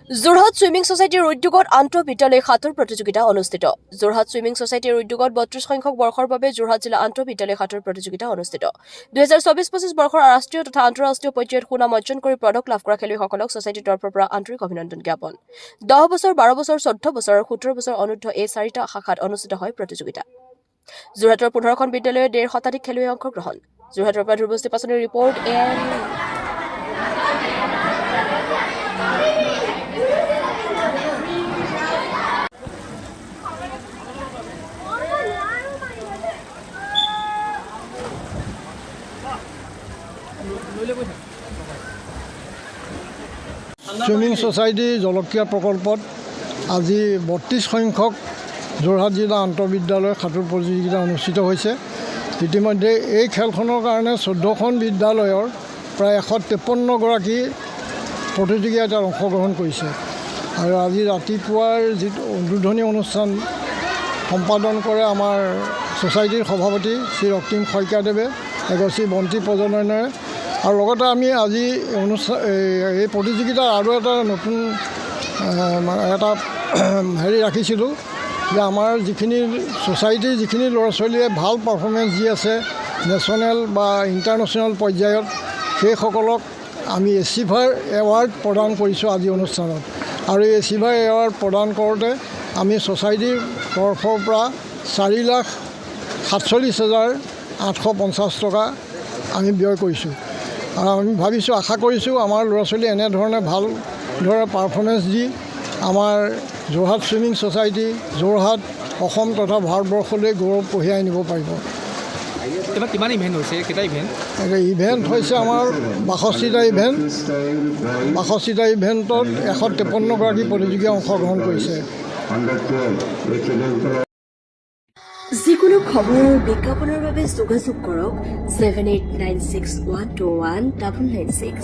Jorhat swimming ছ'চাইটিৰ উদ্যোগত আন্তঃবিদ্যালয় সাঁতোৰ প্ৰতিযোগিতা অনুষ্ঠিত। যোৰহাট ছুইমিং ছ'চাইটিৰ উদ্যোগত ৩২ সংখ্যক বৰ্ষৰ বাবে যোৰহাট জিলা আন্তঃবিদ্যালয় সাঁতোৰ প্ৰতিযোগিতা অনুষ্ঠিত। ২০২৪-২৫ বৰ্ষৰ ৰাষ্ট্ৰীয় তথা আন্তঃৰাষ্ট্ৰীয় পৰ্যায়ত সুনাম অৰ্জন কৰি পদক লাভ কৰা খেলুৱৈসকলক ছ'চাইটিৰ তৰফৰ পৰা আন্তৰিক অভিনন্দন জ্ঞাপন। ১০ বছৰ, ১২ বছৰ, ১৪ বছৰ আৰু ১৭ বছৰ অনূৰ্ধ্ব এই চাৰিটা শাখাত অনুষ্ঠিত হয় প্ৰতিযোগিতা। যোৰহাটৰ ১৫খন বিদ্যালয়ৰ ১.৫ শতাধিক খেলুৱৈয়ে অংশগ্ৰহণ। যোৰহাটৰ পৰা ধ্ৰুৱজ্যোতি পাচনিৰ ৰিপৰ্ট ছুইমিং ছ'চাইটি জলক্ৰীড়া প্ৰকল্পত আজি ৩২ সংখ্যক যোৰহাট জিলা আন্তঃবিদ্যালয় সাঁতোৰ প্ৰতিযোগিতা অনুষ্ঠিত হৈছে। ইতিমধ্যে এই খেলখনৰ কাৰণে ১৪খন বিদ্যালয়ৰ প্ৰায় ১৫৩গৰাকী প্ৰতিযোগিতাত অংশগ্ৰহণ কৰিছে। আৰু আজি ৰাতিপুৱাৰ যিটো উদ্বোধনী অনুষ্ঠান সম্পাদন কৰে আমাৰ ছ'চাইটিৰ সভাপতি শ্ৰী ৰক্তিম শইকীয়াদেৱে এগছি বন্তি প্ৰজ্বলনেৰে। আৰু লগতে আমি আজি এই প্ৰতিযোগিতাৰ আৰু এটা নতুন ৰাখিছিলোঁ যে আমাৰ যিখিনি ছ'চাইটিৰ যিখিনি ল'ৰা ছোৱালীয়ে ভাল পাৰফৰ্মেঞ্চ দি আছে নেশ্যনেল বা ইণ্টাৰনেশ্যনেল পৰ্যায়ত, সেইসকলক আমি এচিভাৰ এৱাৰ্ড প্ৰদান কৰিছোঁ আজি অনুষ্ঠানত। আৰু এই এচিভাৰ এৱাৰ্ড প্ৰদান কৰোঁতে আমি ছ'চাইটিৰ তৰফৰ পৰা ৪,৪৭,৮৫০ টকা আমি ব্যয় কৰিছোঁ। আৰু আমি ভাবিছোঁ, আশা কৰিছোঁ আমাৰ ল'ৰা ছোৱালী এনেধৰণে ভালদৰে পাৰফৰ্মেঞ্চ দি আমাৰ যোৰহাট ছুইমিং ছ'চাইটি, যোৰহাট, অসম তথা ভাৰতবৰ্ষলৈ গৌৰৱ কঢ়িয়াই নিব পাৰিব। কিমান ইভেণ্ট হৈছে? কেইটা ইভেণ্ট? ইভেণ্ট হৈছে আমাৰ ৬২টা ইভেণ্ট। ৬২টা ইভেণ্টত ১৫৩গৰাকী প্ৰতিযোগীয়ে অংশগ্ৰহণ কৰিছে। যিকোনো খবৰ আৰু বিজ্ঞাপনৰ বাবে যোগাযোগ কৰক 7896121996।